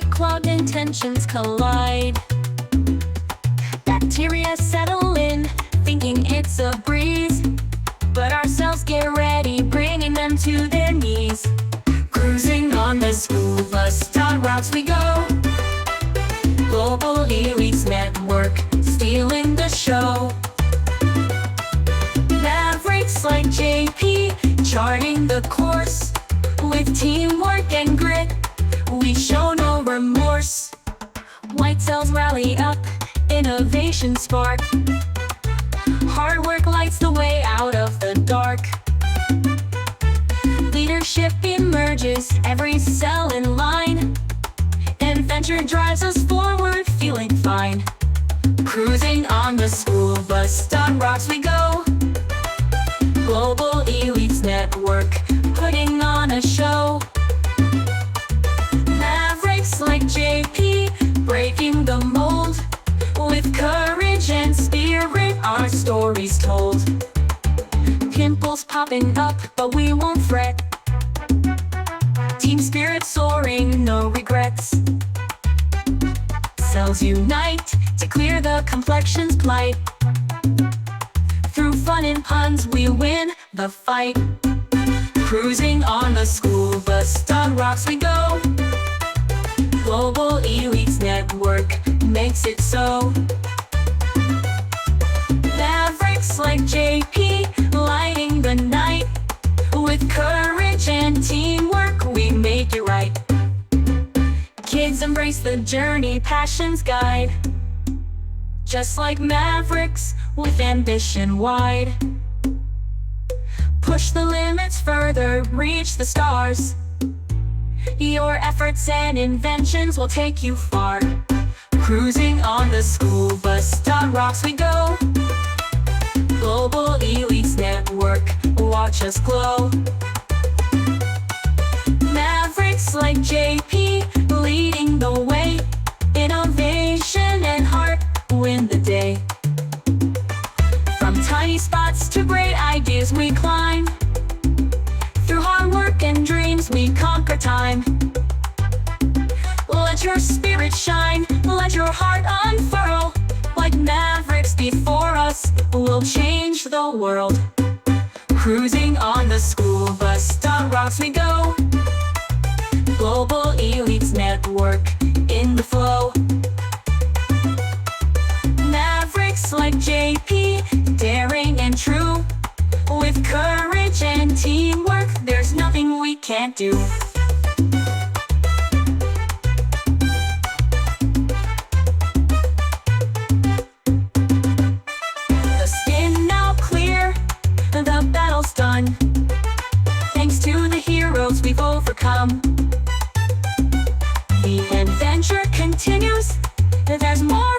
get clogged and tensions collide. Bacteria settle in, thinking it's a breeze, but our cells get ready, bringing them to their knees. Cruising on the school bus.Rocks we go. Global elites network, stealing the show. Mavericks like JP, charting the course. With teamwork and grit, we show no remorse. White cells rally up, innovation spark. Hard work lights the way out of the dark. Leadership emerges, every cell in line. Adventure drives us forward, feeling fine. Cruising on the school bus.Rocks we go. Global elites network, putting on a show. Mavericks like JP, breaking the mold. With courage and spirit, our story's told. Pimples popping up, but we won't fret. Team spirit soaring, no regrets. Cells unite to clear the complexion's plight. Through fun and puns, we win the fight. Cruising on the school bus.Rocks we go. Global elites network makes it so. Mavericks like JP, lighting the night. With courage and teamwork, we make it right. Kids embrace the journey, passions guide. Just like Mavericks, with ambition wide. Push the limits further, reach the stars. Your efforts and inventions will take you far. Cruising on the school bus.Rocks we go. Global elites network, watch us glow. Mavericks like JP, leading the way. Innovation and heart win the day. From tiny spots to great ideas we climb. Through hard work and dreams we conquer time. Let your spirit shine, let your heart unfurl. Like Mavericks before us, we'll change the world. Cruising on the school bus.Rocks we go. Global elites network, in the flow. Mavericks like JP, daring and true. With courage and teamwork, there's nothing we can't do. The skin now clear, the battle's done. Thanks to the heroes we've overcome. The adventure continues, there's more